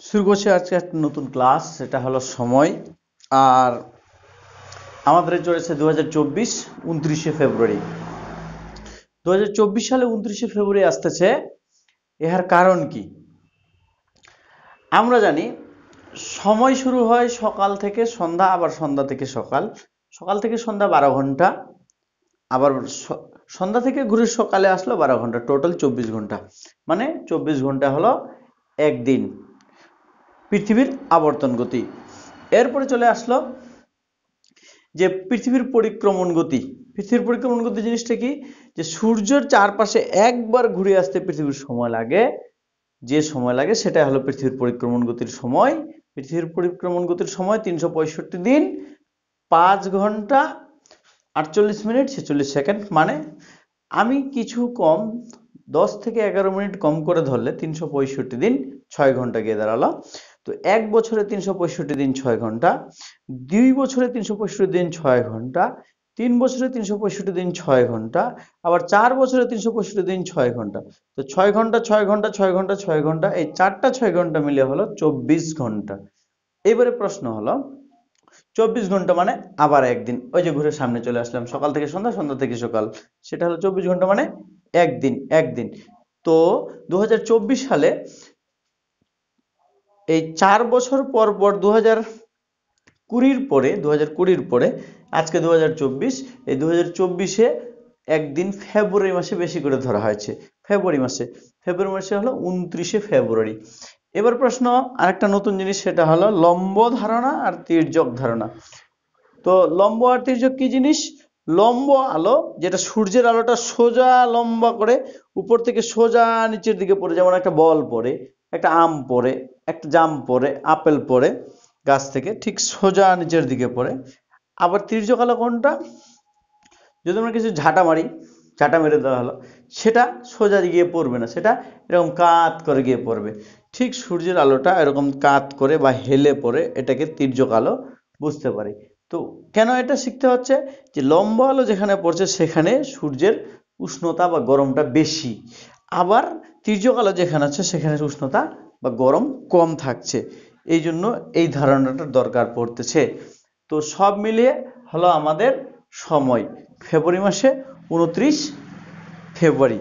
শুরু করছি আজকে একটা নতুন ক্লাস, সেটা হলো সময়। আর আমাদের চলেছে 2024 29শে ফেব্রুয়ারি। 2024 সালে 29শে ফেব্রুয়ারি আসতেছে। এর কারণ কি? আমরা জানি সময় শুরু হয় সকাল থেকে সন্ধ্যা, আবার সন্ধ্যা থেকে সকাল, সকাল থেকে সন্ধ্যা 12 ঘন্টা, আবার সন্ধ্যা থেকে ঘুরে সকালে আসলো 12 ঘন্টা, টোটাল 24 ঘন্টা। মানে 24 ঘন্টা হলো একদিন, পৃথিবীর আবর্তন গতি। এরপরে চলে আসলো যে পৃথিবীর পরিক্রমণ গতি। পৃথিবীর পরিক্রমণ গতি জিনিসটা কি? যে সূর্যের চারপাশে একবার ঘুরে আসতে পৃথিবীর সময় লাগে, যে সময় লাগে সেটা হলো পৃথিবীর পরিক্রমণ গতির সময়। পৃথিবীর পরিক্রমণ গতির সময় 365 দিন, 5 ঘন্টা 48 মিনিট 46 সেকেন্ড। মানে আমি কিছু কম 10 থেকে 11 মিনিট কম করে ধরলে 365 দিন 6 ঘন্টা গিয়ে দাঁড়ালো। তো এক বছরে 365 দিন 6 ঘন্টা, 2 বছরে 365 দিন 6 ঘন্টা, 3 বছরে 365 দিন 6 ঘন্টা, আবার 4 বছরে 365 দিন 6 ঘন্টা। তো 6 ঘন্টা 6 ঘন্টা 6 ঘন্টা 6 ঘন্টা, এই চারটা 6 ঘন্টা মিলে হলো 24 ঘন্টা। এবারে প্রশ্ন হলো 24 ঘন্টা মানে আবার একদিন। ওই যে ঘুরে সামনে চলে আসলাম, সকাল থেকে সন্ধ্যা, সন্ধ্যা থেকে সকাল, সেটা হলো 24 ঘন্টা মানে একদিন একদিন। তো 2024 সালে এই 4 বছর পর পর 2020 পরে আজকে 2024, এই 2024-এ একদিন ফেব্রুয়ারি মাসে বেশি করে ধরা হয়েছে। ফেব্রুয়ারি মাসে হলো 29শে ফেব্রুয়ারি। এবার প্রশ্ন আরেকটা নতুন জিনিস, সেটা হলো লম্ব ধারণা আর তির্যক ধারণা। তো লম্ব আর তির্যক কি জিনিস? লম্ব আলো, যেটা সূর্যের আলোটা সোজা লম্বা করে উপর থেকে সোজা নিচের দিকে পড়ে, যেমন একটা বল পড়ে, একটা আম পড়ে, একটা জাম পড়ে, আপেল পড়ে গাছ থেকে, ঠিক সোজা নিচের দিকে পড়ে। আবার তির্যক আলো কোনটা? যদি আমরা কিছু ঝাঁটা মেরে দেওয়া হলো, সেটা সোজা গিয়ে পড়বে না, সেটা এরকম কাত করে গিয়ে পড়বে। ঠিক সূর্যের আলোটা এরকম কাত করে বা হেলে পড়ে, এটাকে তির্যক আলো বুঝতে পারি। তো কেন এটা শিখতে হচ্ছে? যে লম্বা আলো যেখানে পড়ছে সেখানে সূর্যের উষ্ণতা বা গরমটা বেশি, আবার তির্যক আলো যেখানে আছে সেখানে উষ্ণতা বা গরম কম থাকছে। এই জন্য এই ধারণাটার দরকার পড়তেছে। তো সব মিলিয়ে হলো আমাদের সময় ফেব্রুয়ারি মাসে 29 ফেব্রুয়ারি।